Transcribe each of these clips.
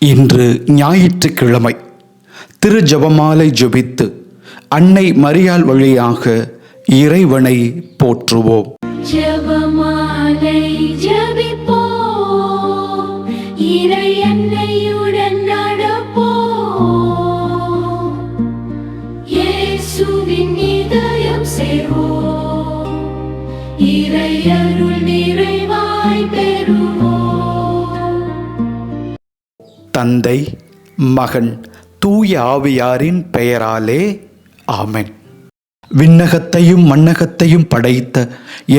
இன்று ஞாயிற்றுக்கிழமை. திரு ஜெபமாலை ஜெபித்து அன்னை மரியாள் வழியாக இறைவனை போற்றுவோம். ஜெபமாலை ஜெபிப்போம், இறை அன்னையுடன் நடப்போம், இயேசுவின் இதயம் சேர்வோம், இறை அருள் நிறைவாய் பெறுவோம். தந்தை, மகன், தூய ஆவியாரின் பெயராலே ஆமென். விண்ணகத்தையும் மண்ணகத்தையும் படைத்த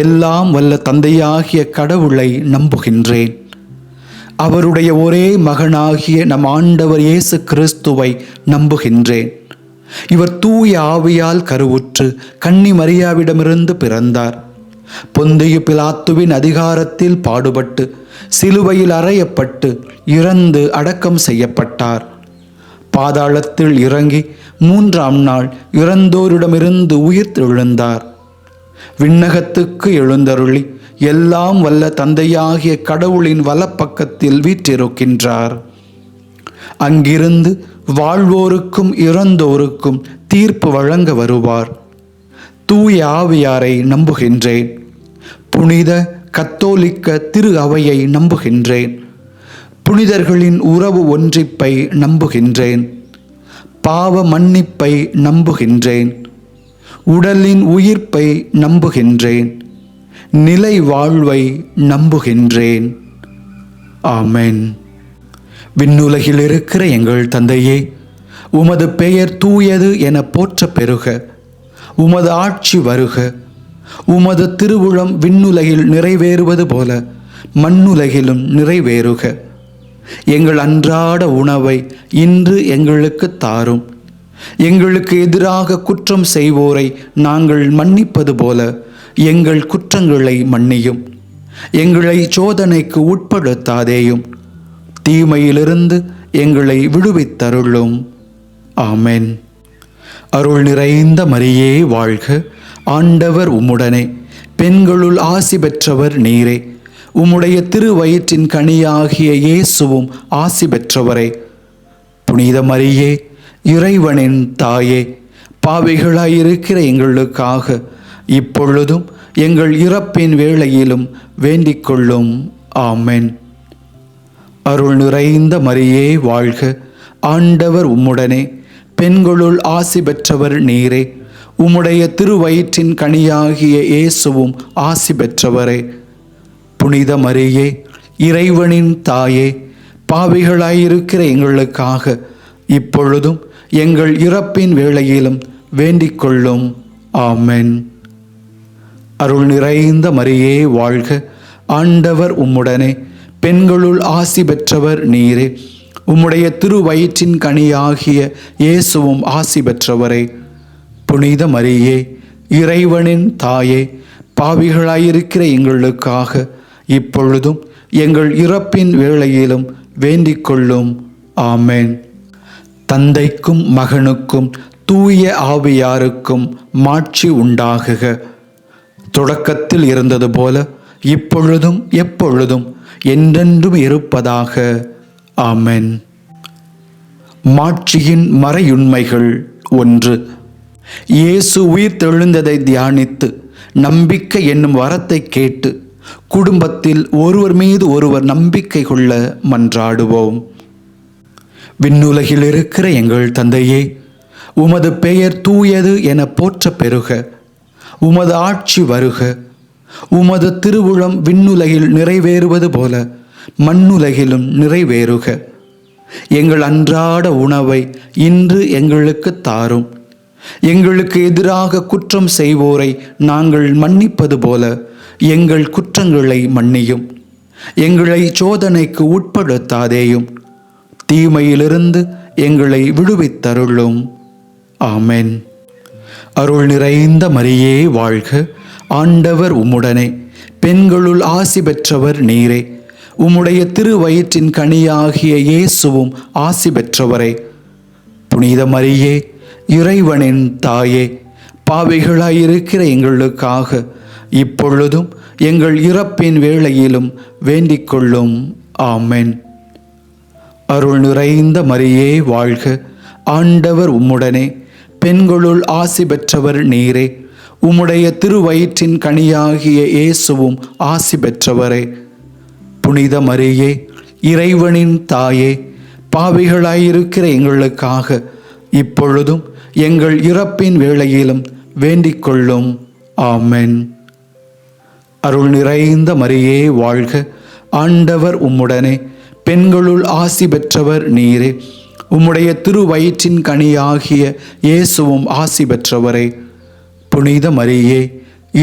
எல்லாம் வல்ல தந்தையாகிய கடவுளை நம்புகின்றேன். அவருடைய ஒரே மகனாகிய நம் ஆண்டவர் இயேசு கிறிஸ்துவை நம்புகின்றேன். இவர் தூய ஆவியால் கருவுற்று கன்னி மரியாவிடமிருந்து பிறந்தார். பொந்தியு பிலாத்துவின் அதிகாரத்தில் பாடுபட்டு சிலுவையில் அறையப்பட்டு இறந்து அடக்கம் செய்யப்பட்டார். பாதாளத்தில் இறங்கி 3ஆம் நாள் இறந்தோரிடமிருந்து உயிர்த்தெழுந்தார். விண்ணகத்துக்கு எழுந்தருளி எல்லாம் வல்ல தந்தையாகிய கடவுளின் வலப்பக்கத்தில் வீற்றிருக்கின்றார். அங்கிருந்து வாழ்வோருக்கும் இறந்தோருக்கும் தீர்ப்பு வழங்க வருவார். தூய ஆவியாரை நம்புகின்றேன். புனித கத்தோலிக்க திரு அவையை நம்புகின்றேன். புனிதர்களின் உறவு ஒன்றிப்பை நம்புகின்றேன். பாவ மன்னிப்பை நம்புகின்றேன். உடலின் உயிர்ப்பை நம்புகின்றேன். நிலை வாழ்வை நம்புகின்றேன். ஆமென். விண்ணுலகில் இருக்கிற எங்கள் தந்தையே, உமது பெயர் தூயது என போற்ற பெறுக. உமது ஆட்சி வருக. உமது திருவுளம் விண்ணுலகில் நிறைவேறுவது போல மண்ணுலகிலும் நிறைவேறுக. எங்கள் அன்றாட உணவை இன்று எங்களுக்கு தாரும். எங்களுக்கு எதிராக குற்றம் செய்வோரை நாங்கள் மன்னிப்பது போல எங்கள் குற்றங்களை மன்னியும். எங்களை சோதனைக்கு உட்படுத்தாதேயும், தீமையிலிருந்து எங்களை விடுவித்தருளும். ஆமென். அருள் நிறைந்த மரியே வாழ்க. ஆண்டவர் உம்முடனே, பெண்களுள் ஆசி பெற்றவர் நீரே. உம்முடைய திருவயிற்றின் கனியாகிய இயேசுவும் ஆசி பெற்றவரே. புனித மரியே, இறைவனின் தாயே, பாவிகளாயிருக்கிற எங்களுக்காக இப்பொழுதும் எங்கள் இறப்பின் வேளையிலும் வேண்டிக் கொள்ளும். ஆமென். அருள் நிறைந்த மரியே வாழ்க. ஆண்டவர் உம்முடனே, பெண்களுள் ஆசி பெற்றவர் நீரே. உம்முடைய திருவயிற்றின் கனியாகிய இயேசுவும் ஆசி பெற்றவரே. புனித மரியே, இறைவனின் தாயே, பாவிகளாயிருக்கிற எங்களுக்காக இப்பொழுதும் எங்கள் இறப்பின் வேளையிலும் வேண்டிக் கொள்ளும். ஆமென். அருள் நிறைந்த மரியே வாழ்க. ஆண்டவர் உம்முடனே, பெண்களுள் ஆசி பெற்றவர் நீரே. உம்முடைய திருவயிற்றின் கனியாகிய இயேசுவும் ஆசி பெற்றவரே. புனித மரியே, இறைவனின் தாயே, பாவிகளாயிருக்கிற எங்களுக்காக இப்பொழுதும் எங்கள் இறப்பின் வேளையிலும் வேண்டிக் கொள்ளும். ஆமென். தந்தைக்கும் மகனுக்கும் தூய ஆவியாருக்கும் மாட்சி உண்டாகுக. தொடக்கத்தில் இருந்தது போல இப்பொழுதும் எப்பொழுதும் என்றென்றும் இருப்பதாக. ஆமென். மாட்சியின் மறையுண்மைகள் 1. இயேசு உயிர் தெழுந்ததை தியானித்து நம்பிக்கை என்னும் வரத்தை கேட்டு குடும்பத்தில் ஒருவர் மீது ஒருவர் நம்பிக்கை கொள்ள மன்றாடுவோம். விண்ணுலகில் இருக்கிற எங்கள் தந்தையே, உமது பெயர் தூயது என போற்ற பெறுக. உமது ஆட்சி வருக. உமது திருவுளம் விண்ணுலகில் நிறைவேறுவது போல மண்ணுலகிலும் நிறைவேறுக. எங்கள் அன்றாட உணவை இன்று எங்களுக்கு தாரும். எங்களுக்கு எதிராக குற்றம் செய்வோரை நாங்கள் மன்னிப்பது போல எங்கள் குற்றங்களை மன்னியும். எங்களை சோதனைக்கு உட்படுத்தாதேயும், தீமையிலிருந்து எங்களை விடுவித்தருளும். ஆமென். அருள் நிறைந்த மரியே வாழ்க. ஆண்டவர் உம்முடனே, பெண்களுள் ஆசி பெற்றவர் நீரே. உம்முடைய திருவயிற்றின் கனியாகிய இயேசுவும் ஆசி பெற்றவரே. புனித மரியே, இறைவனின் தாயே, பாவிகளாயிருக்கிற எங்களுக்காக இப்பொழுதும் எங்கள் இறப்பின் வேளையிலும் வேண்டிக் கொள்ளும். ஆமென். அருள் நிறைந்த மரியே வாழ்க, ஆண்டவர் உம்முடனே, பெண்களுள் ஆசி பெற்றவர் நீரே. உம்முடைய திருவயிற்றின் கனியாகிய இயேசுவும் ஆசி பெற்றவரே. புனித மரியே, இறைவனின் தாயே, பாவிகளாயிருக்கிற எங்களுக்காக இப்பொழுதும் எங்கள் இறப்பின் வேளையிலும் வேண்டிக் கொள்ளும். ஆமென். அருள் நிறைந்த மரியே வாழ்க, ஆண்டவர் உம்முடனே, பெண்களுள் ஆசி பெற்றவர் நீரே. உம்முடைய திருவயிற்றின் கனியாகிய இயேசுவும் ஆசி பெற்றவரே. புனித மரியே,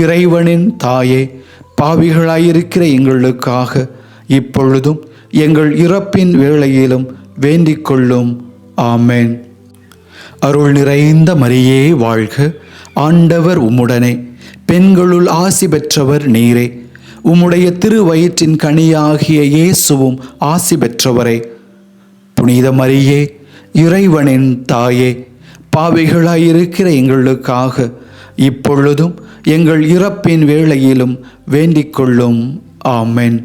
இறைவனின் தாயே, பாவிகளாயிருக்கிற எங்களுக்காக இப்பொழுதும் எங்கள் இறப்பின் வேளையிலும் வேண்டிக் கொள்ளும். ஆமென். அருள் நிறைந்த மரியே வாழ்க, ஆண்டவர் உம்முடனே, பெண்களுள் ஆசி பெற்றவர் நீரே. உம்முடைய திருவயிற்றின் கனியாகிய இயேசுவும் ஆசி பெற்றவரே. புனித மரியே, இறைவனின் தாயே, பாவிகளாயிருக்கிற எங்களுக்காக இப்பொழுதும் எங்கள் இறப்பின் வேளையிலும் வேண்டிக் கொள்ளும். ஆமென்.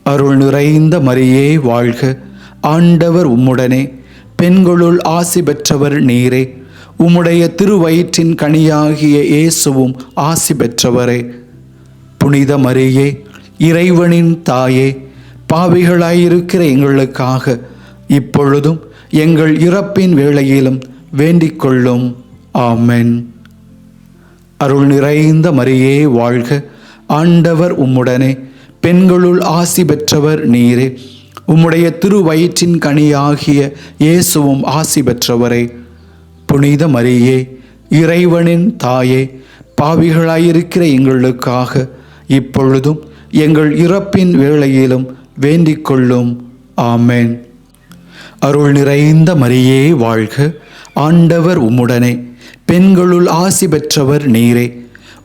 அருள் நிறைந்த மரியே வாழ்க, ஆண்டவர் உம்முடனே, பெண்களுள் ஆசி பெற்றவர் நீரே. உம்முடைய திருவயிற்றின் கனியாகிய இயேசுவும் ஆசி பெற்றவரே. புனித மரியே, இறைவனின் தாயே, பாவிகளாயிருக்கிற எங்களுக்காக இப்பொழுதும் எங்கள் இறப்பின் வேளையிலும் வேண்டிக் கொள்ளும். ஆமென். அருள் நிறைந்த மரியே வாழ்க, ஆண்டவர் உம்முடனே, பெண்களுள் ஆசி பெற்றவர் நீரே. உம்முடைய திருவயிற்றின் கனியாகிய இயேசுவும் ஆசி பெற்றவரே. புனித மரியே, இறைவனின் தாயே, பாவிகளாயிருக்கிற எங்களுக்காக இப்பொழுதும் எங்கள் இறப்பின் வேளையிலும் வேண்டிக் கொள்ளும். ஆமென். அருள் நிறைந்த மரியே வாழ்க, ஆண்டவர் உம்முடனே, பெண்களுள் ஆசி பெற்றவர் நீரே.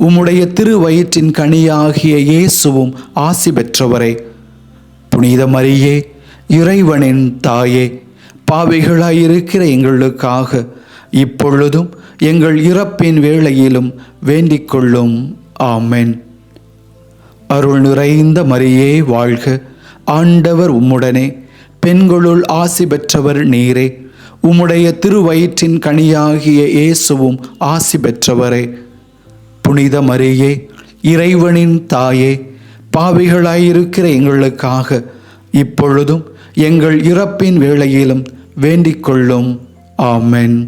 உம்முடைய திருவயிற்றின் கனியாகிய இயேசுவும் ஆசி பெற்றவரே. புனித மரியே, இறைவனின் தாயே, பாவிகளாயிருக்கிற எங்களுக்காக இப்பொழுதும் எங்கள் இறப்பின் வேளையிலும் வேண்டிக் கொள்ளும். ஆமென். அருள் நிறைந்த மரியே வாழ்க, ஆண்டவர் உம்முடனே, பெண்களுள் ஆசி பெற்றவர் நீரே. உம்முடைய திருவயிற்றின் கனியாகிய இயேசுவும் ஆசி பெற்றவரே. புனித மரியே, இறைவனின் தாயே, பாவிகளாயிருக்கிற எங்களுக்காக இப்பொழுதும் எங்கள் இறப்பின் வேளையிலும் வேண்டிக் கொள்ளும். ஆமென்.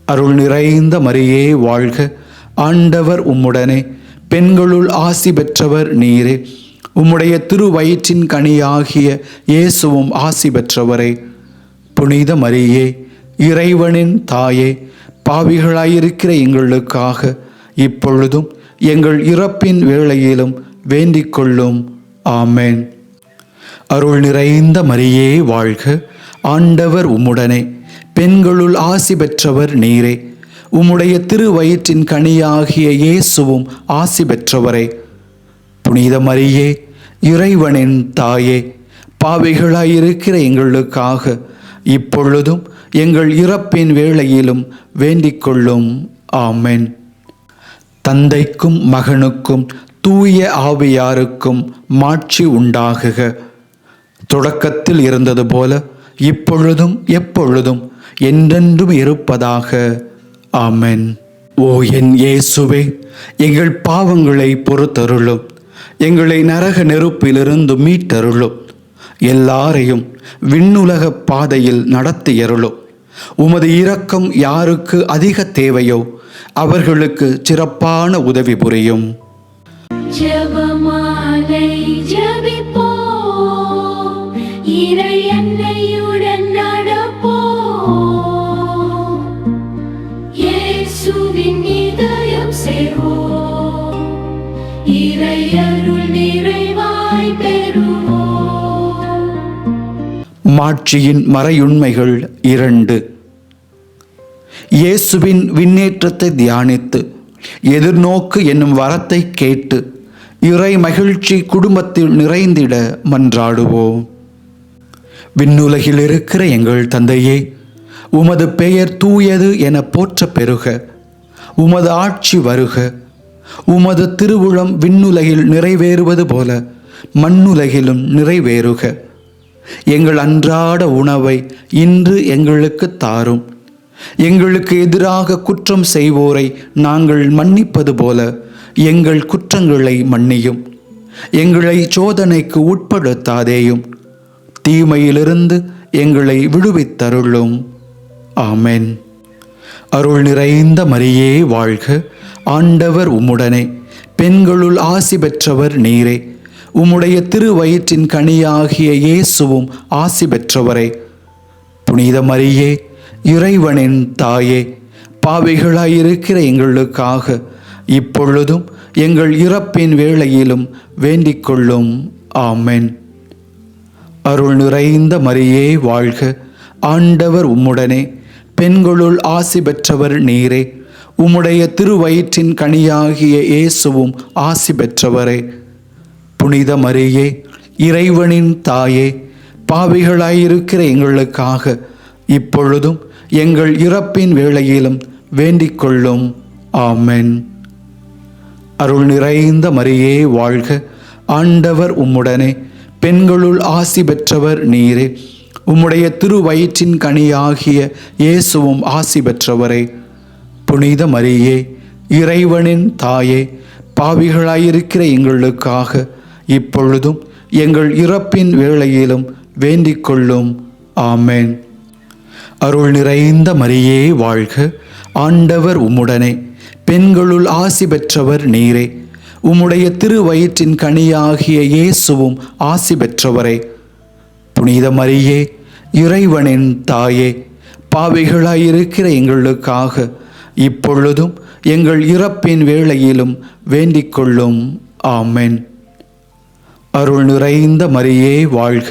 அருள் நிறைந்த மரியே வாழ்க, ஆண்டவர் உம்முடனே, பெண்களுள் ஆசி பெற்றவர் நீரே. உம்முடைய திருவயிற்றின் கனியாகிய இயேசுவும் ஆசி பெற்றவரே. புனித மரியே, இறைவனின் தாயே, பாவிகளாயிருக்கிற எங்களுக்காக இப்பொழுதும் எங்கள் இறப்பின் வேளையிலும் வேண்டிக் கொள்ளும். ஆமென். அருள் நிறைந்த மரியே வாழ்க, ஆண்டவர் உம்முடனே, பெண்களுள் ஆசி பெற்றவர் நீரே. உம்முடைய திருவயிற்றின் கனியாகிய இயேசுவும் ஆசி பெற்றவரே. புனித மரியே, இறைவனின் தாயே, பாவிகளாயிருக்கிற எங்களுக்காக இப்பொழுதும் எங்கள் இறப்பின் வேளையிலும் வேண்டிக் கொள்ளும். ஆமென். தந்தைக்கும் மகனுக்கும் தூய ஆவியாருக்கும் மாட்சி உண்டாகுக. தொடக்கத்தில் இருந்தது போல இப்பொழுதும் எப்பொழுதும் என்றென்றும் இருப்பதாக. ஆமென். ஓ என் இயேசுவே, எங்கள் பாவங்களை பொறுத்தருளும், எங்களை நரக நெருப்பிலிருந்து மீட்டருளும், எல்லாரையும் விண்ணுலக பாதையில் நடத்தியருளும். உமது இரக்கம் யாருக்கு அதிக தேவையோ அவர்களுக்கு சிறப்பான உதவி புரியும். ஜெபமாலை ஜெபிப்போம், இறை அன்னையுடன் நடப்போம், இயேசுவின் இதயம் சேர்வோம், இறை அருள் நிறைவாய் பெறுவோம். மாட்சியின் மறையுண்மைகள் 2. இயேசுவின் விண்ணேற்றத்தை தியானித்து எதிர்நோக்கு என்னும் வரத்தை கேட்டு இறை மகிழ்ச்சி குடும்பத்தில் நிறைந்திட மன்றாடுவோம். விண்ணுலகில் இருக்கிற எங்கள் தந்தையே, உமது பெயர் தூயது என போற்ற பெறுக. உமது ஆட்சி வருக. உமது திருவுளம் விண்ணுலகில் நிறைவேறுவது போல மண்ணுலகிலும் நிறைவேறுக. எங்கள் அன்றாட உணவை இன்று எங்களுக்கு தாரும். எங்களுக்கு எதிராக குற்றம் செய்வோரை நாங்கள் மன்னிப்பது போல எங்கள் குற்றங்களை மன்னியும். எங்களை சோதனைக்கு உட்படுத்தாதேயும், தீமையிலிருந்து எங்களை விடுவித்தருளும். ஆமென். அருள் நிறைந்த மரியே வாழ்க, ஆண்டவர் உம்முடனே, பெண்களுள் ஆசி பெற்றவர் நீரே. உம்முடைய திருவயிற்றின் கனியாகிய இயேசுவும் ஆசி பெற்றவரே. புனித மரியே, இறைவனின் தாயே, பாவிகளாயிருக்கிற எங்களுக்காக இப்பொழுதும் எங்கள் இறப்பின் வேளையிலும் வேண்டிக் கொள்ளும். ஆமென். அருள் நிறைந்த மரியே வாழ்க, ஆண்டவர் உம்முடனே, பெண்களுள் ஆசி பெற்றவர் நீரே. உம்முடைய திருவயிற்றின் கனியாகிய இயேசுவும் ஆசி பெற்றவரே. புனித மரியே, இறைவனின் தாயே, பாவிகளாயிருக்கிற எங்களுக்காக இப்பொழுதும் எங்கள் இறப்பின் வேளையிலும் வேண்டிக் கொள்ளும். ஆமென். அருள் நிறைந்த மரியே வாழ்க, ஆண்டவர் உம்முடனே, பெண்களுள் ஆசி பெற்றவர் நீரே. உம்முடைய திருவயிற்றின் கனியாகிய இயேசுவும் ஆசி பெற்றவரே. புனித மரியே, இறைவனின் தாயே, பாவிகளாயிருக்கிற எங்களுக்காக இப்பொழுதும் எங்கள் இறப்பின் வேளையிலும் வேண்டிக் கொள்ளும். ஆமென். அருள் நிறைந்த மரியே வாழ்க, ஆண்டவர் உம்முடனே, பெண்களுள் ஆசி பெற்றவர் நீரே. உம்முடைய திருவயிற்றின் கனியாகிய இயேசுவும் ஆசி பெற்றவரே. புனித மரியே, இறைவனின் தாயே, பாவிகளாயிருக்கிற எங்களுக்காக இப்பொழுதும் எங்கள் இறப்பின் வேளையிலும் வேண்டிக் கொள்ளும். ஆமென். அருள் நிறைந்த மரியே வாழ்க,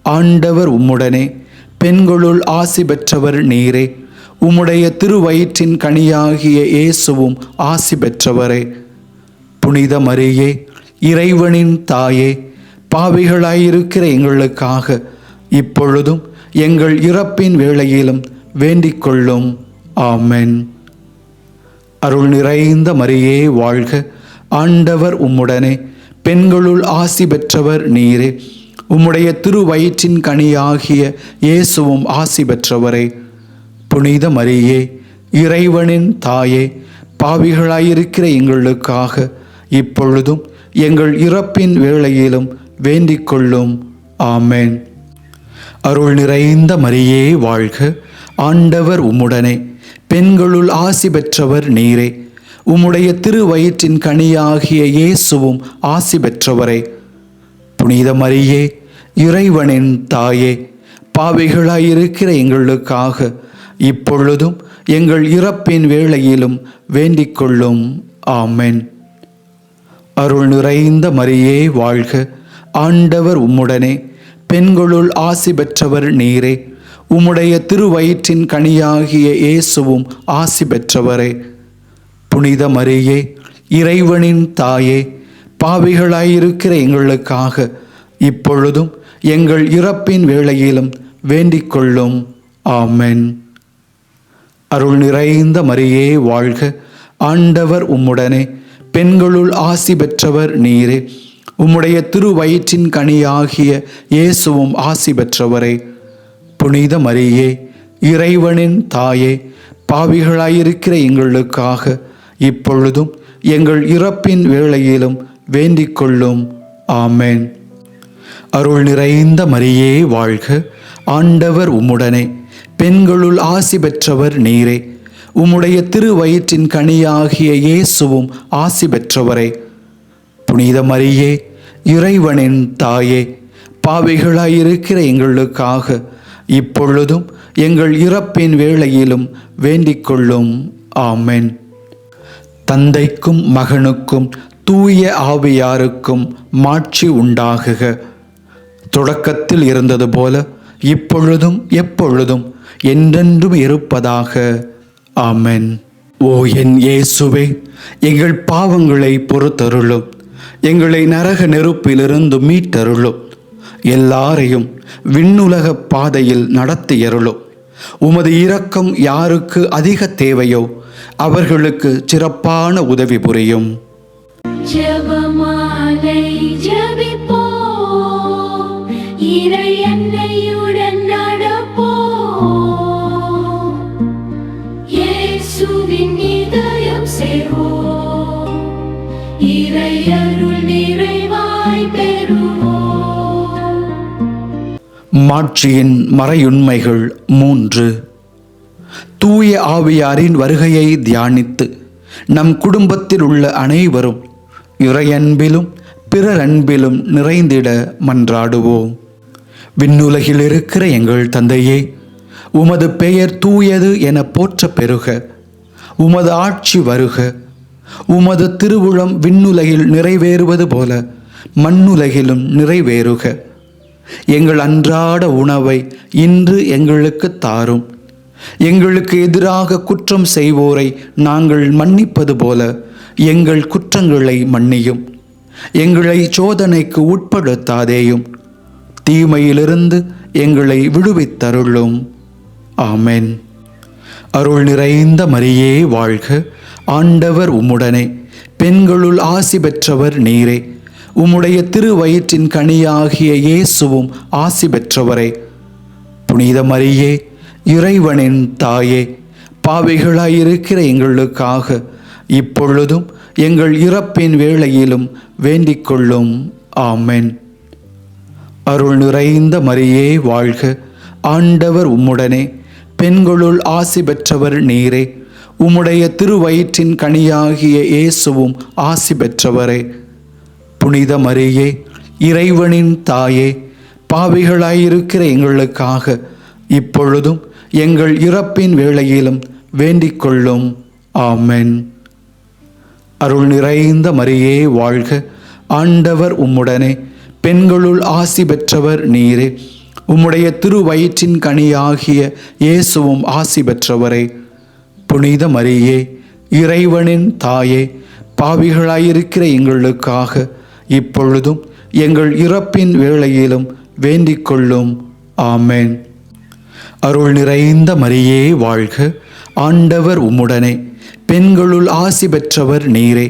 ஆண்டவர் உம்முடனே, பெண்களுள் ஆசி பெற்றவர் நீரே. உம்முடைய திருவயிற்றின் கனியாகிய இயேசுவும் ஆசி பெற்றவரே. புனித மரியே, இறைவனின் தாயே, பாவிகளாயிருக்கிற எங்களுக்காக இப்பொழுதும் எங்கள் இறப்பின் வேளையிலும் வேண்டிக் கொள்ளும். ஆமென். அருள் நிறைந்த மரியே வாழ்க, ஆண்டவர் உம்முடனே, பெண்களுள் ஆசி பெற்றவர் நீரே. உம்முடைய திருவயிற்றின் கனியாகிய இயேசுவும் ஆசி பெற்றவரே. புனித மரியே, இறைவனின் தாயே, பாவிகளாயிருக்கிற எங்களுக்காக இப்பொழுதும் எங்கள் இறப்பின் வேளையிலும் வேண்டிக் கொள்ளும். ஆமென். அருள் நிறைந்த மரியே வாழ்க, ஆண்டவர் உம்முடனே, பெண்களுள் ஆசி பெற்றவர் நீரே. உம்முடைய திருவயிற்றின் கனியாகிய இயேசுவும் ஆசி பெற்றவரே. புனித மரியே, இறைவனின் தாயே, பாவிகளாயிருக்கிற எங்களுக்காக இப்பொழுதும் எங்கள் இறப்பின் வேளையிலும் வேண்டிக் கொள்ளும். ஆமென். அருள் நிறைந்த மரியே வாழ்க, ஆண்டவர் உம்முடனே, பெண்களுள் ஆசி பெற்றவர் நீரே. உம்முடைய திருவயிற்றின் கனியாகிய இயேசுவும் ஆசி பெற்றவரே. புனித மரியே, இறைவனின் தாயே, பாவிகளாயிருக்கிற எங்களுக்காக இப்பொழுதும் எங்கள் இறப்பின் வேளையிலும் வேண்டிக் கொள்ளும். ஆமென். அருள் நிறைந்த மரியே வாழ்க, ஆண்டவர் உம்முடனே, பெண்களுள் ஆசி பெற்றவர் நீரே. உம்முடைய திருவயிற்றின் கனியாகிய இயேசுவும் ஆசி பெற்றவரே. புனித மரியே, இறைவனின் தாயே, பாவிகளாயிருக்கிற எங்களுக்காக இப்பொழுதும் எங்கள் இறப்பின் வேளையிலும் வேண்டிக் கொள்ளும். ஆமென். அருள் நிறைந்த மரியே வாழ்க, ஆண்டவர் உம்முடனே, பெண்களுள் ஆசி பெற்றவர் நீரே. உம்முடைய திருவயிற்றின் கனியாகிய இயேசுவும் ஆசி பெற்றவரே. புனித மரியே, இறைவனின் தாயே, பாவிகளாயிருக்கிற எங்களுக்காக இப்பொழுதும் எங்கள் இறப்பின் வேளையிலும் வேண்டிக் கொள்ளும். ஆமென். தந்தைக்கும் மகனுக்கும் தூய ஆவியாருக்கும் மாட்சி உண்டாகுக. தொடக்கத்தில் இருந்தது போல இப்பொழுதும் எப்பொழுதும் என்றென்றும் இருப்பதாக. ஆமென். ஓ என் இயேசுவே, எங்கள் பாவங்களை பொறுத்தருளும். எங்களை நரக நெருப்பிலிருந்து மீட்டருளும். எல்லாரையும் விண்ணுலக பாதையில் நடத்தியருளும். உமது இரக்கம் யாருக்கு அதிக தேவையோ அவர்களுக்கு சிறப்பான உதவி புரியும். ஜெபமாலை ஜெபிப்போம். இறையன்னை மாட்சியின் மறையுண்மைகள் 3. தூய ஆவியாரின் வருகையை தியானித்து நம் குடும்பத்தில் உள்ள அனைவரும் இறையன்பிலும் பிறரன்பிலும் நிறைந்திட மன்றாடுவோம். விண்ணுலகில் இருக்கிற எங்கள் தந்தையே, உமது பெயர் தூயது என போற்ற பெறுக. உமது ஆட்சி வருக. உமது திருவுளம் விண்ணுலகில் நிறைவேறுவது போல மண்ணுலகிலும் நிறைவேறுக. எங்கள் அன்றாட உணவை இன்று எங்களுக்கு தாரும். எங்களுக்கு எதிராக குற்றம் செய்வோரை நாங்கள் மன்னிப்பது போல எங்கள் குற்றங்களை மன்னியும். எங்களை சோதனைக்கு உட்படுத்தாதேயும், தீமையிலிருந்து எங்களை விடுவித்தருளும். ஆமென். அருள் நிறைந்த மரியே வாழ்க. ஆண்டவர் உம்முடனே, பெண்களுள் ஆசி பெற்றவர் நீரே. உம்முடைய திருவயிற்றின் கனியாகிய இயேசுவும் ஆசி பெற்றவரே. புனித மரியே, இறைவனின் தாயே, பாவிகளாயிருக்கிற எங்களுக்காக இப்பொழுதும் எங்கள் இறப்பின் வேளையிலும் வேண்டிக் கொள்ளும். ஆமென். அருள் நிறைந்த மரியே வாழ்க. ஆண்டவர் உம்முடனே, பெண்களுள் ஆசி பெற்றவர் நீரே. உம்முடைய திருவயிற்றின் கனியாகிய இயேசுவும் ஆசி பெற்றவரே. புனித மரியே, இறைவனின் தாயே, பாவிகளாயிருக்கிற எங்களுக்காக இப்பொழுதும் எங்கள் இறப்பின் வேளையிலும் வேண்டிக் கொள்ளும். ஆமென். அருள் நிறைந்த மரியே வாழ்க. ஆண்டவர் உம்முடனே, பெண்களுள் ஆசி பெற்றவர் நீரே. உம்முடைய திருவயிற்றின் கனியாகிய இயேசுவும் ஆசி பெற்றவரே. புனித மரியே, இறைவனின் தாயே, பாவிகளாயிருக்கிற எங்களுக்காக இப்பொழுதும் எங்கள் இறப்பின் வேளையிலும் வேண்டிக் கொள்ளும். ஆமென். அருள் நிறைந்த மரியே வாழ்க. ஆண்டவர் உம்முடனே, பெண்களுள் ஆசி பெற்றவர் நீரே.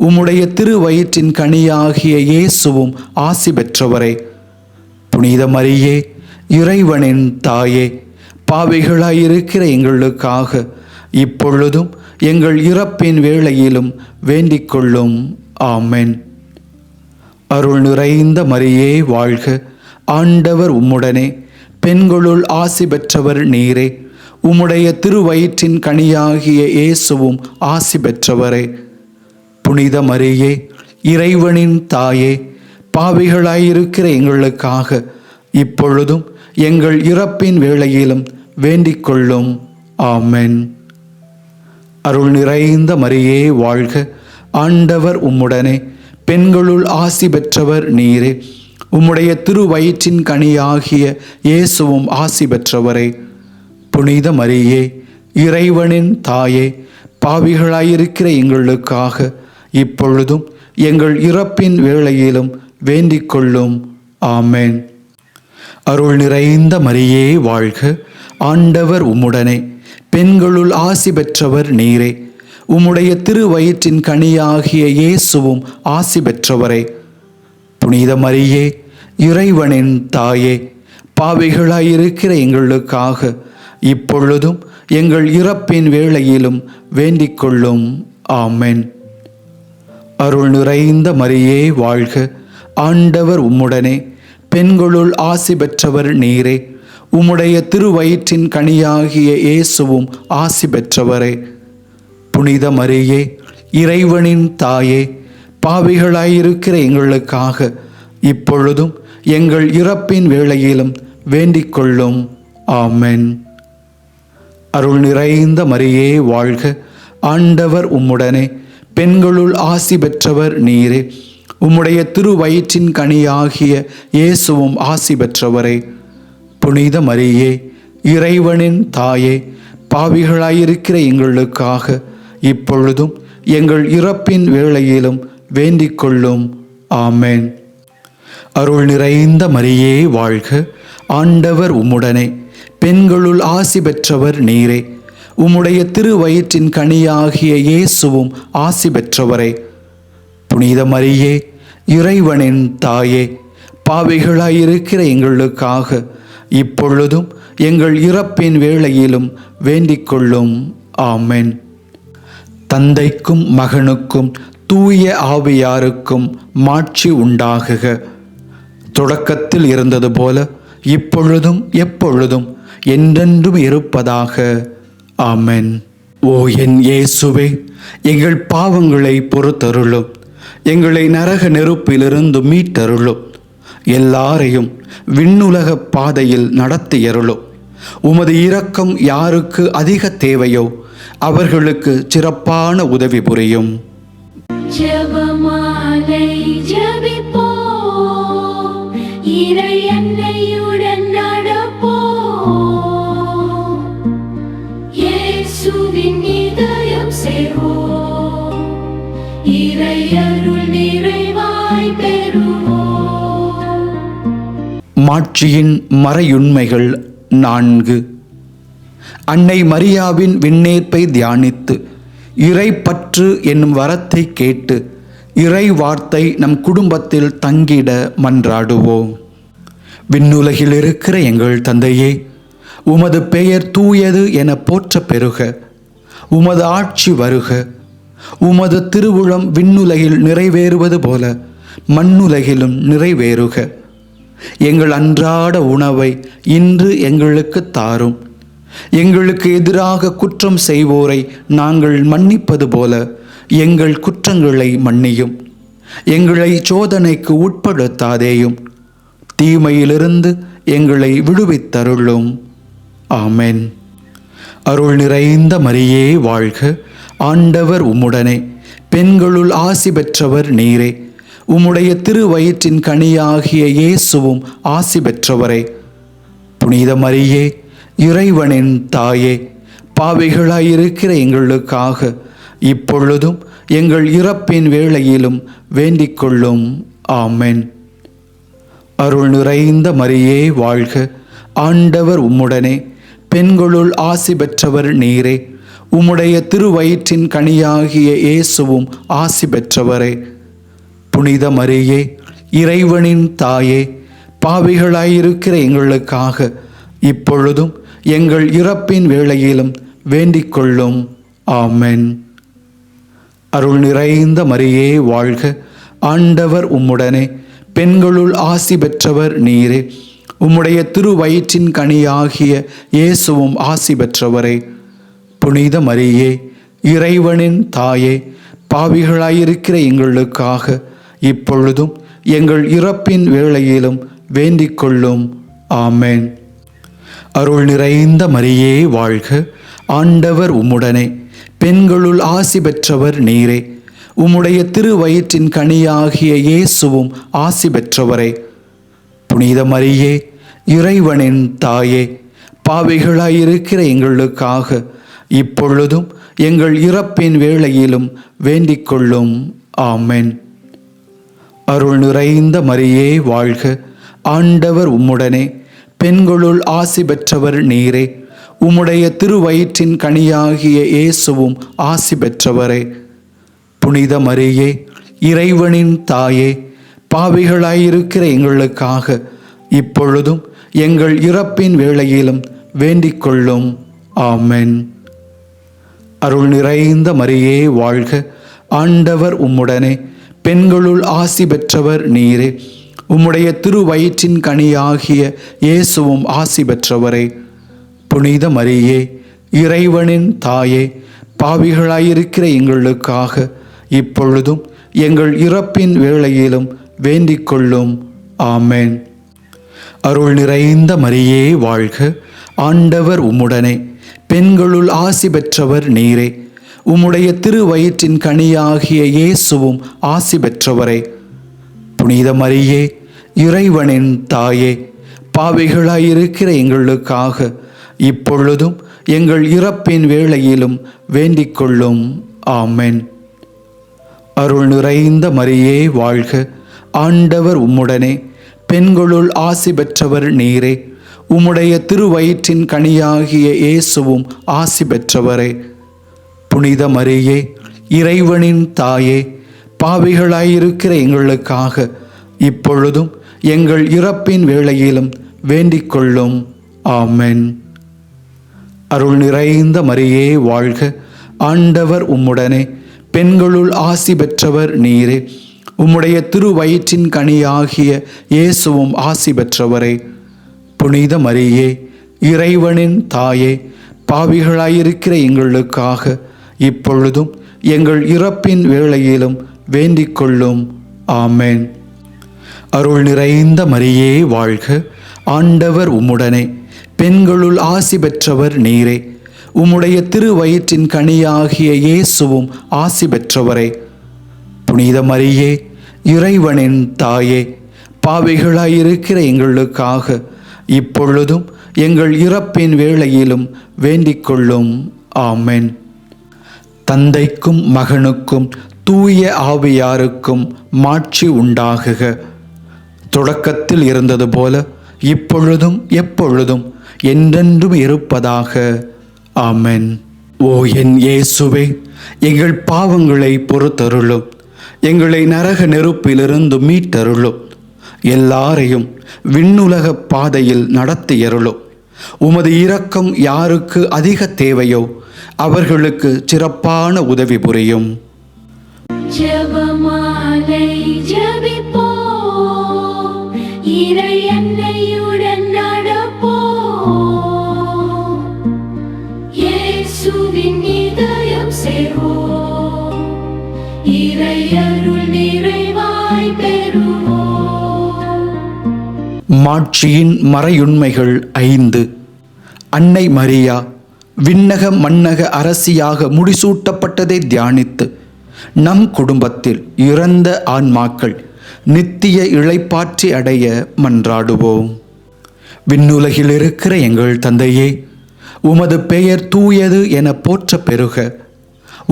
உம்முடைய திருவயிற்றின் கனியாகிய இயேசுவும் ஆசி பெற்றவரே. புனித மரியே, இறைவனின் தாயே, பாவிகளாயிருக்கிற எங்களுக்காக இப்பொழுதும் எங்கள் இறப்பின் வேளையிலும் வேண்டிக் கொள்ளும். ஆமென். அருள் நிறைந்த மரியே வாழ்க. ஆண்டவர் உம்முடனே, பெண்களுள் ஆசி பெற்றவர் நீரே. உம்முடைய திருவயிற்றின் கனியாகிய இயேசுவும் ஆசி பெற்றவரே. புனித மரியே, இறைவனின் தாயே, பாவிகளாயிருக்கிற எங்களுக்காக இப்பொழுதும் எங்கள் இறப்பின் வேளையிலும் வேண்டிக் கொள்ளும். ஆமென். அருள் நிறைந்த மரியே வாழ்க. ஆண்டவர் உம்முடனே, பெண்களுள் ஆசி பெற்றவர் நீரே. உம்முடைய திருவயிற்றின் கனியாகிய இயேசுவும் ஆசி பெற்றவரே. புனித மரியே, இறைவனின் தாயே, பாவிகளாயிருக்கிற எங்களுக்காக இப்பொழுதும் எங்கள் இறப்பின் வேளையிலும் வேண்டிக் கொள்ளும். ஆமென். அருள் நிறைந்த மரியே வாழ்க. ஆண்டவர் உம்முடனே, பெண்களுள் ஆசி பெற்றவர் நீரே. உம்முடைய திருவயிற்றின் கனியாகிய இயேசுவும் ஆசி பெற்றவரே. புனித மரியே, இறைவனின் தாயே, பாவிகளாயிருக்கிற எங்களுக்காக இப்பொழுதும் எங்கள் இறப்பின் வேளையிலும் வேண்டிக் கொள்ளும். ஆமென். அருள் நிறைந்த மரியே வாழ்க. ஆண்டவர் உம்முடனே, பெண்களுள் ஆசி பெற்றவர் நீரே. உம்முடைய திருவயிற்றின் கனியாகிய இயேசுவும் ஆசி பெற்றவரே. புனித மரியே, இறைவனின் தாயே, பாவிகளாயிருக்கிற எங்களுக்காக இப்பொழுதும் எங்கள் இறப்பின் வேளையிலும் வேண்டிக் கொள்ளும். ஆமென். அருள் நிறைந்த மரியே வாழ்க. ஆண்டவர் உம்முடனே, பெண்களுள் ஆசி பெற்றவர் நீரே. உம்முடைய திருவயிற்றின் கனியாகிய இயேசுவும் ஆசி பெற்றவரே. புனித மரியே, இறைவனின் தாயே, பாவிகளாயிருக்கிற எங்களுக்காக இப்பொழுதும் எங்கள் இறப்பின் வேளையிலும் வேண்டிக் கொள்ளும். ஆமென். அருள் நிறைந்த மரியே வாழ்க. ஆண்டவர் உம்முடனே, பெண்களுள் ஆசி பெற்றவர் நீரே. உம்முடைய திருவயிற்றின் கனியாகிய இயேசுவும் ஆசி பெற்றவரே. புனித மரியே, இறைவனின் தாயே, பாவிகளாயிருக்கிற எங்களுக்காக இப்பொழுதும் எங்கள் இறப்பின் வேளையிலும் வேண்டிக் கொள்ளும். ஆமென். தந்தைக்கும் மகனுக்கும் தூய ஆவியாருக்கும் மாட்சி உண்டாகுக. தொடக்கத்தில் இருந்தது போல இப்பொழுதும் எப்பொழுதும் என்றென்றும் இருப்பதாக. ஆமென். ஓ என் இயேசுவே, எங்கள் பாவங்களை பொறுத்தருளும். எங்களை நரக நெருப்பிலிருந்து மீட்டருளும். எல்லாரையும் விண்ணுலக பாதையில் நடத்தியருளும். உமது இரக்கம் யாருக்கு அதிக தேவையோ அவர்களுக்கு சிறப்பான உதவி புரியும். ஜெபமாலை ஜெபிப்போம், இறை அன்னையுடன் நடப்போம். இயேசுவின் இதயம் சேர்வோம், இறை அருள் நிறைவாய் பெறுவோம். மாட்சியின் மறையுண்மைகள் 4. அன்னை மரியாவின் விண்ணேற்பை தியானித்து இறைப்பற்று என்னும் வரத்தை கேட்டு இறை வார்த்தை நம் குடும்பத்தில் தங்கிட மன்றாடுவோம். விண்ணுலகில் இருக்கிற எங்கள் தந்தையே, உமது பெயர் தூயது என போற்ற பெறுக. உமது ஆட்சி வருக. உமது திருவுளம் விண்ணுலகில் நிறைவேறுவது போல மண்ணுலகிலும் நிறைவேறுக. எங்கள் அன்றாட உணவை இன்று எங்களுக்கு தாரும். எங்களுக்கு எதிராக குற்றம் செய்வோரை நாங்கள் மன்னிப்பது போல எங்கள் குற்றங்களை மன்னியும். எங்களை சோதனைக்கு உட்படுத்தாதேயும், தீமையிலிருந்து எங்களை விடுவித்தருளும். ஆமென். அருள் நிறைந்த மரியே வாழ்க. ஆண்டவர் உம்முடனே, பெண்களுள் ஆசி பெற்றவர் நீரே. உம்முடைய திருவயிற்றின் கனியாகிய இயேசுவும் ஆசி பெற்றவரே. புனித மரியே, இறைவனின் தாயே, பாவிகளாயிருக்கிற எங்களுக்காக இப்பொழுதும் எங்கள் இறப்பின் வேளையிலும் வேண்டிக் கொள்ளும். ஆமென். அருள் நிறைந்த மரியே வாழ்க. ஆண்டவர் உம்முடனே, பெண்களுள் ஆசி பெற்றவர் நீரே. உம்முடைய திருவயிற்றின் கனியாகிய இயேசுவும் ஆசி பெற்றவரே. புனித மரியே, இறைவனின் தாயே, பாவிகளாயிருக்கிற எங்களுக்காக இப்பொழுதும் எங்கள் இறப்பின் வேளையிலும் வேண்டிக் கொள்ளும். ஆமென். அருள் நிறைந்த மரியே வாழ்க. ஆண்டவர் உம்முடனே, பெண்களுள் ஆசி பெற்றவர் நீரே. உம்முடைய திருவயிற்றின் கனியாகிய இயேசுவும் ஆசி பெற்றவரே. புனித மரியே, இறைவனின் தாயே, பாவிகளாயிருக்கிற எங்களுக்காக இப்பொழுதும் எங்கள் இறப்பின் வேளையிலும் வேண்டிக் கொள்ளும். ஆமென். அருள் நிறைந்த மரியே வாழ்க. ஆண்டவர் உம்முடனே, பெண்களுள் ஆசி பெற்றவர் நீரே. உம்முடைய திருவயிற்றின் கனியாகிய இயேசுவும் ஆசி பெற்றவரே. புனித மரியே, இறைவனின் தாயே, பாவிகளாயிருக்கிற எங்களுக்காக இப்பொழுதும் எங்கள் இறப்பின் வேளையிலும் வேண்டிக் கொள்ளும். ஆமென். அருள் நிறைந்த மரியே வாழ்க. ஆண்டவர் உம்முடனே, பெண்களுள் ஆசி பெற்றவர் நீரே. உம்முடைய திருவயிற்றின் கனியாகிய இயேசுவும் ஆசி பெற்றவரே. புனித மரியே, இறைவனின் தாயே, பாவிகளாயிருக்கிற எங்களுக்காக இப்பொழுதும் எங்கள் இறப்பின் வேளையிலும் வேண்டிக் கொள்ளும். ஆமென். அருள் நிறைந்த மரியே வாழ்க. ஆண்டவர் உம்முடனே, பெண்களுள் ஆசி பெற்றவர் நீரே. உம்முடைய திருவயிற்றின் கனியாகிய இயேசுவும் ஆசி பெற்றவரே. புனித மரியே, இறைவனின் தாயே, பாவிகளாயிருக்கிற எங்களுக்காக இப்பொழுதும் எங்கள் இறப்பின் வேளையிலும் வேண்டிக் கொள்ளும். ஆமென். அருள் நிறைந்த மரியே வாழ்க. ஆண்டவர் உம்முடனே, பெண்களுள் ஆசி பெற்றவர் நீரே. உம்முடைய திருவயிற்றின் கனியாகிய இயேசுவும் ஆசி பெற்றவரே. புனித மரியே, இறைவனின் தாயே, பாவிகளாயிருக்கிற எங்களுக்காக இப்பொழுதும் எங்கள் இறப்பின் வேளையிலும் வேண்டிக் கொள்ளும். ஆமென். அருள் நிறைந்த மரியே வாழ்க. ஆண்டவர் உம்முடனே, பெண்களுள் ஆசி பெற்றவர் நீரே. உம்முடைய திருவயிற்றின் கனியாகிய இயேசுவும் ஆசி பெற்றவரே. புனித மரியே, இறைவனின் தாயே, பாவிகளாயிருக்கிற எங்களுக்காக இப்பொழுதும் எங்கள் இறப்பின் வேளையிலும் வேண்டிக் கொள்ளும். ஆமென். அருள் நிறைந்த மரியே வாழ்க. ஆண்டவர் உம்முடனே, பெண்களுள் ஆசி பெற்றவர் நீரே. உம்முடைய திருவயிற்றின் கனியாகிய இயேசுவும் ஆசி பெற்றவரே. புனித மரியே, இறைவனின் தாயே, பாவிகளாயிருக்கிற எங்களுக்காக இப்பொழுதும் எங்கள் இறப்பின் வேளையிலும் வேண்டிக் கொள்ளும். ஆமென். அருள் நிறைந்த மரியே வாழ்க. ஆண்டவர் உம்முடனே, பெண்களுள் ஆசி பெற்றவர் நீரே. உம்முடைய திருவயிற்றின் கனியாகிய இயேசுவும் ஆசி பெற்றவரே. புனித மரியே, இறைவனின் தாயே, பாவிகளாயிருக்கிற எங்களுக்காக இப்பொழுதும் எங்கள் இறப்பின் வேளையிலும் வேண்டிக் கொள்ளும். ஆமென். தந்தைக்கும் மகனுக்கும் தூய ஆவியாருக்கும் மாட்சி உண்டாகுக. தொடக்கத்தில் இருந்தது போல இப்பொழுதும் எப்பொழுதும் என்றென்றும் இருப்பதாக. ஆமென். ஓ என் இயேசுவே, எங்கள் பாவங்களை பொறுத்தருளும். எங்களை நரக நெருப்பிலிருந்து மீட்டருளும். எல்லாரையும் விண்ணுலக பாதையில் நடத்தியருளும். உமது இரக்கம் யாருக்கு அதிக தேவையோ அவர்களுக்கு சிறப்பான உதவி புரியும். ஜெபமாலை ஜெபிப்போம், இறை அன்னையுடன் நடப்போம். இயேசுவின் இதயம் சேர்வோம், இறை அருள் நிறைவாய் பெறுவோம். மாட்சியின் மறையுண்மைகள் 5. அன்னை மரியா விண்ணக மன்னக அரசியாக முடிசூட்டப்பட்டதை தியானித்து நம் குடும்பத்தில் இறந்த ஆன்மாக்கள் நித்திய இளைப்பாற்றி அடைய மன்றாடுவோம். விண்ணுலகில் இருக்கிற எங்கள் தந்தையே, உமது பெயர் தூயது என போற்ற பெறுக.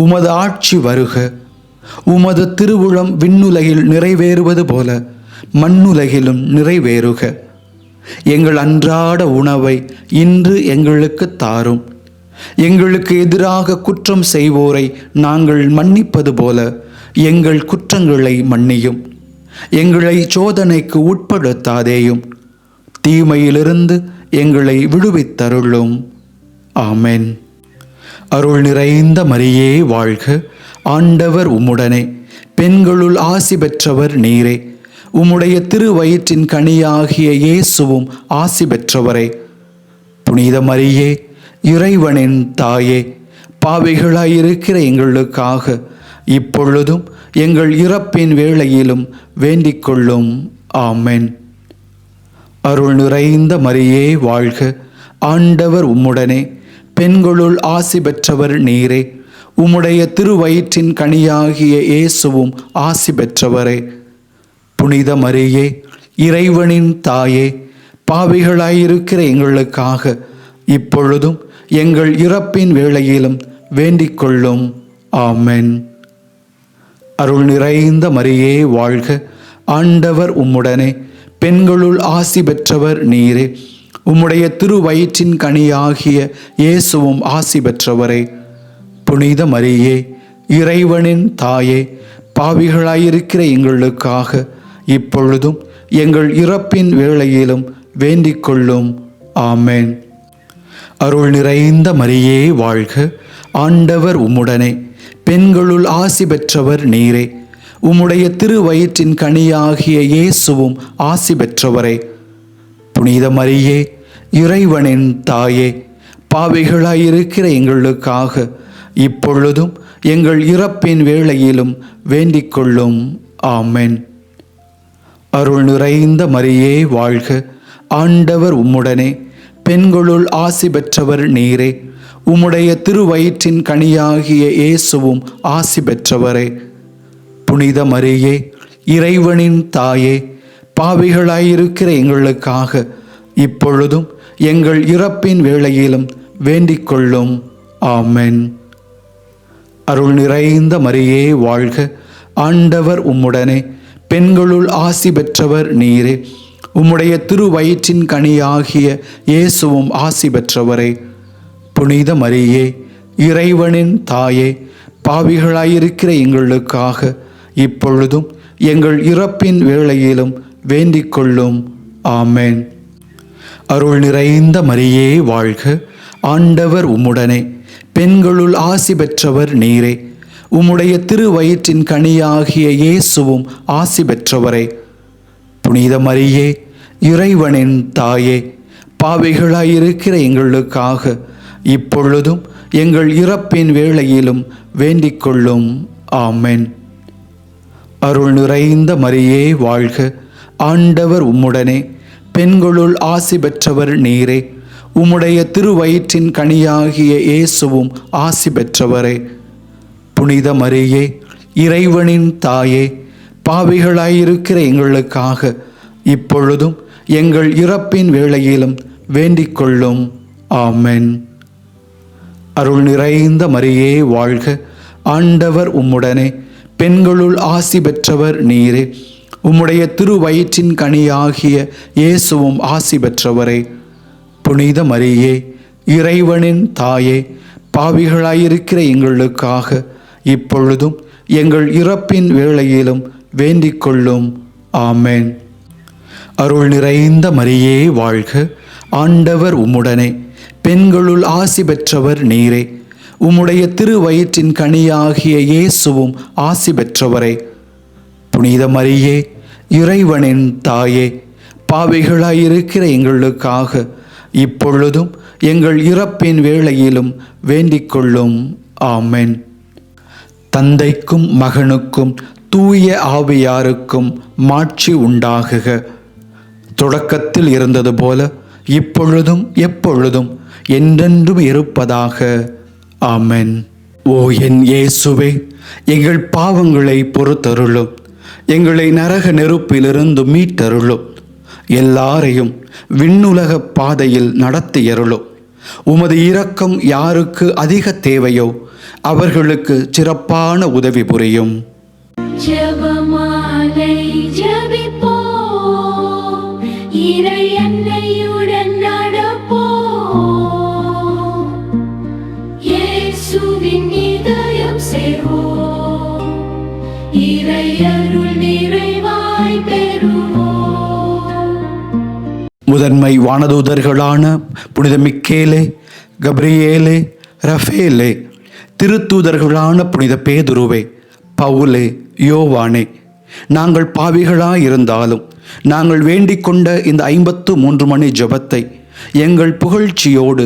உமது ஆட்சி வருக. உமது திருவுளம் விண்ணுலகில் நிறைவேறுவது போல மண்ணுலகிலும் நிறைவேறுக. எங்கள் அன்றாட உணவை இன்று எங்களுக்கு தாரும். எங்களுக்கு எதிராக குற்றம் செய்வோரை நாங்கள் மன்னிப்பது போல எங்கள் குற்றங்களை மன்னியும். எங்களை சோதனைக்கு உட்படுத்தாதேயும், தீமையிலிருந்து எங்களை விடுவித்தருளும். ஆமென். அருள் நிறைந்த மரியே வாழ்க. ஆண்டவர் உம்முடனே, பெண்களுள் ஆசி பெற்றவர் நீரே. உம்முடைய திருவயிற்றின் கனியாகிய இயேசுவும் ஆசி பெற்றவரே. புனித மரியே, இறைவனின் தாயே, பாவிகளாயிருக்கிற எங்களுக்காக இப்பொழுதும் எங்கள் இறப்பின் வேளையிலும் வேண்டிக் கொள்ளும். ஆமென். அருள் நிறைந்த மரியே வாழ்க. ஆண்டவர் உம்முடனே, பெண்களுள் ஆசி பெற்றவர் நீரே. உம்முடைய திருவயிற்றின் கனியாகிய இயேசுவும் ஆசி பெற்றவரே. புனித மரியே, இறைவனின் தாயே, பாவிகளாயிருக்கிற எங்களுக்காக இப்பொழுதும் எங்கள் இறப்பின் வேளையிலும் வேண்டிக் கொள்ளும். ஆமென். அருள் நிறைந்த மரியே வாழ்க. ஆண்டவர் உம்முடனே, பெண்களுள் ஆசி பெற்றவர் நீரே. உம்முடைய திருவயிற்றின் கனியாகிய இயேசுவும் ஆசி பெற்றவரே. புனித மரியே, இறைவனின் தாயே, பாவிகளாயிருக்கிற எங்களுக்காக இப்பொழுதும் எங்கள் இறப்பின் வேளையிலும் வேண்டிக் கொள்ளும். ஆமென். அருள் நிறைந்த மரியே வாழ்க. ஆண்டவர் உம்முடனே, பெண்களுள் ஆசி பெற்றவர் நீரே. உம்முடைய திருவயிற்றின் கனியாகிய இயேசுவும் ஆசி பெற்றவரே. புனித மரியே, இறைவனின் தாயே, பாவிகளாயிருக்கிற எங்களுக்காக இப்பொழுதும் எங்கள் இறப்பின் வேளையிலும் வேண்டிக் கொள்ளும். ஆமென். அருள் நிறைந்த மரியே வாழ்க. ஆண்டவர் உம்முடனே, பெண்களுள் ஆசி பெற்றவர் நீரே. உம்முடைய திருவயிற்றின் கனியாகிய இயேசுவும் ஆசி பெற்றவரே. புனித மரியே, இறைவனின் தாயே, பாவிகளாயிருக்கிற எங்களுக்காக இப்பொழுதும் எங்கள் இறப்பின் வேளையிலும் வேண்டிக் கொள்ளும். ஆமென். அருள் நிறைந்த மரியே வாழ்க. ஆண்டவர் உம்முடனே, பெண்களுள் ஆசி பெற்றவர் நீரே. உம்முடைய திருவயிற்றின் கனியாகிய இயேசுவும் ஆசி பெற்றவரே. புனித மரியே, இறைவனின் தாயே, பாவிகளாயிருக்கிற எங்களுக்காக இப்பொழுதும் எங்கள் இறப்பின் வேளையிலும் வேண்டிக் கொள்ளும். ஆமென். அருள் நிறைந்த மரியே வாழ்க. ஆண்டவர் உம்முடனே, பெண்களுள் ஆசி பெற்றவர் நீரே. உம்முடைய திருவயிற்றின் கனியாகிய இயேசுவும் ஆசி பெற்றவரே. புனித மரியே, இறைவனின் தாயே, பாவிகளாயிருக்கிற எங்களுக்காக இப்பொழுதும் எங்கள் இறப்பின் வேளையிலும் வேண்டிக் கொள்ளும். ஆமென். அருள் நிறைந்த மரியே வாழ்க, ஆண்டவர் உம்முடனே, பெண்களுள் ஆசி பெற்றவர் நீரே. உம்முடைய திருவயிற்றின் கனியாகிய இயேசுவும் ஆசி பெற்றவரே. புனித மரியே, இறைவனின் தாயே, பாவிகளாயிருக்கிற எங்களுக்காக இப்பொழுதும் எங்கள் இறப்பின் வேளையிலும் வேண்டிக் கொள்ளும். ஆமென். அருள் நிறைந்த மரியே வாழ்க, ஆண்டவர் உம்முடனே, பெண்களுள் ஆசி பெற்றவர் நீரே. உம்முடைய திருவயிற்றின் கனியாகிய இயேசுவும் ஆசி பெற்றவரே. புனித மரியே, இறைவனின் தாயே, பாவிகளாயிருக்கிற எங்களுக்காக இப்பொழுதும் எங்கள் இறப்பின் வேளையிலும் வேண்டிக் கொள்ளும். ஆமென். அருள் நிறைந்த மரியே வாழ்க, ஆண்டவர் உம்முடனே, பெண்களுள் ஆசி பெற்றவர் நீரே. உம்முடைய திருவயிற்றின் கனியாகிய இயேசுவும் ஆசி பெற்றவரே. புனித மரியே, இறைவனின் தாயே, பாவிகளாயிருக்கிற எங்களுக்காக இப்பொழுதும் எங்கள் இறப்பின் வேளையிலும் வேண்டிக் கொள்ளும். ஆமென். தந்தைக்கும் மகனுக்கும் தூய ஆவியாருக்கும் மாட்சி உண்டாகுக. தொடக்கத்தில் இருந்தது போல இப்பொழுதும் எப்பொழுதும் என்றென்றும் இருப்பதாக. ஆமென். ஓ என் இயேசுவே, எங்கள் பாவங்களை பொறுத்தருளும், எங்களை நரக நெருப்பிலிருந்து மீட்டருளும், எல்லாரையும் விண்ணுலக பாதையில் நடத்தியருளும். உமது இரக்கம் யாருக்கு அதிக தேவையோ அவர்களுக்கு சிறப்பான உதவி புரியும். ஜெபமாலை ஜெபிப்போம், இறை அன்னையுடன் நடப்போம், இயேசுவின் இதயம் சேர்வோம், இறை அருள் நிறைவாய் பெறுவோம். முதன்மை வானதூதர்களான புனித மிக்கேலே, கப்ரியேலே, ரஃபேலே, திருத்தூதர்களான புனித பேதுருவே, பவுலே, யோவானே, நாங்கள் பாவிகளாயிருந்தாலும் நாங்கள் வேண்டிக் கொண்ட இந்த 53 மணி ஜெபத்தை எங்கள் புகழ்ச்சியோடு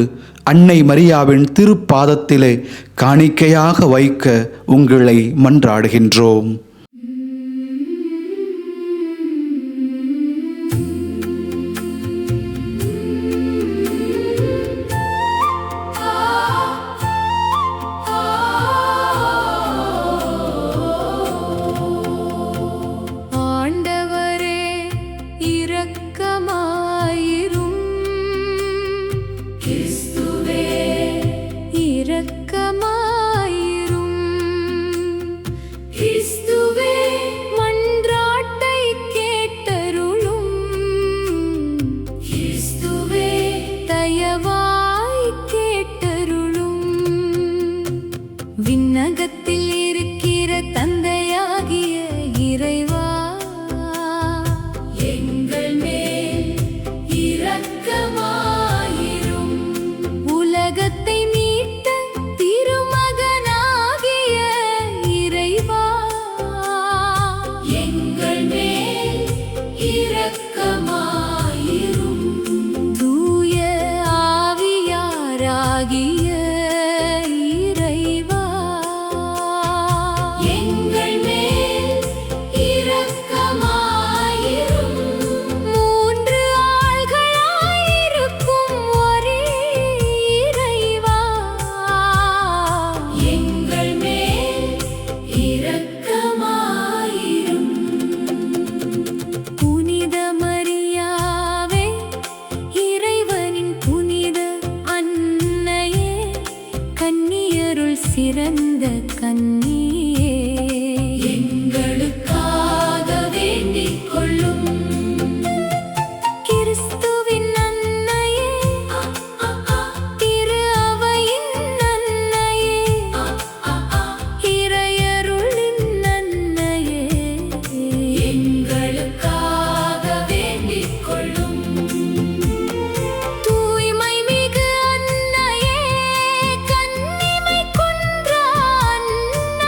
அன்னை மரியாவின் திருப்பாதத்திலே காணிக்கையாக வைக்க உங்களை மன்றாடுகின்றோம். விண்ணகத்தில் இருக்கிற தந்தையாகிய இறைவா, எங்கள் மேல் இரக்கமாயிரும். உலகத்தை மீட்ட திருமகனாகிய இறைவா, எங்கள் மேல் இரக்கமாயிரும். தூய ஆவியாராகிய சிறந்த கன்னியே, எங்களுக்காக வேண்டிக் கொள்ளும். கிறிஸ்துவின் அன்னையே, திரு அவையின் அன்னையே, இறையருளின் அன்னையே, எங்களுக்காக வேண்டிக் கொள்ளும். தூய்மை மிகு அன்னையே, கன்னிமை குன்றா அன்னையே,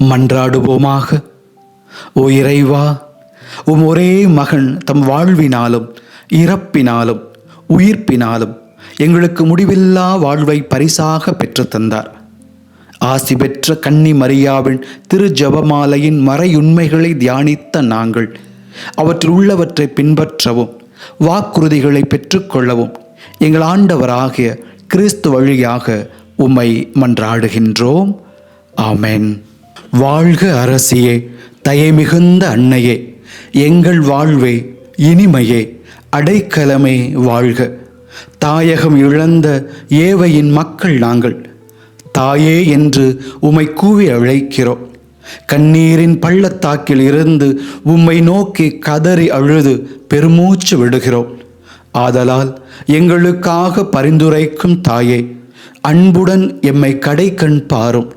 மன்றாடுவோமாக. ஓ இறைவா, உம் ஒரே மகன் தம் வாழ்வினாலும் இறப்பினாலும் உயிர்ப்பினாலும் எங்களுக்கு முடிவில்லா வாழ்வை பரிசாக பெற்றுத்தந்தார். ஆசி பெற்ற கன்னி மரியாவின் திரு ஜெபமாலையின் மறையுண்மைகளை தியானித்த நாங்கள் அவற்றில் உள்ளவற்றை பின்பற்றவும் வாக்குறுதிகளை பெற்றுக்கொள்ளவும் எங்கள் ஆண்டவராகிய கிறிஸ்து வழியாக உம்மை மன்றாடுகின்றோம். ஆமென். வாழ்க அரசியே, தயை மிகுந்த அன்னையே, எங்கள் வாழ்வே, இனிமையே, அடைக்கலமே வாழ்க. தாயகம் இழந்த ஏவையின் மக்கள் நாங்கள். தாயே என்று உம்மை கூவி அழைக்கிறோம். கண்ணீரின் பள்ளத்தாக்கில் இருந்து உம்மை நோக்கி கதறி அழுது பெருமூச்சு விடுகிறோம். ஆதலால் எங்களுக்காக பரிந்துரைக்கும் தாயே, அன்புடன் எம்மை கடைக்கண் பாரும்.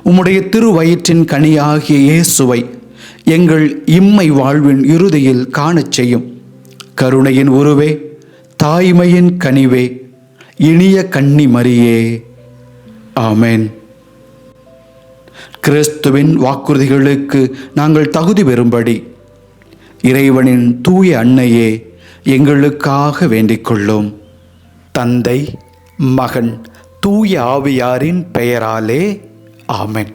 உம்முடைய திருவயிற்றின் கனியாகிய இயேசுவை எங்கள் இம்மை வாழ்வின் இறுதியில் காணச் செய்யும். கருணையின் உருவே, தாய்மையின் கனிவே, இனிய கன்னி மரியே. ஆமென். கிறிஸ்துவின் வாக்குறுதிகளுக்கு நாங்கள் தகுதி பெறும்படி இறைவனின் தூய அன்னையே எங்களுக்காக வேண்டிக் கொள்ளும். தந்தை, மகன், தூய ஆவியாரின் பெயராலே. ஆமென்.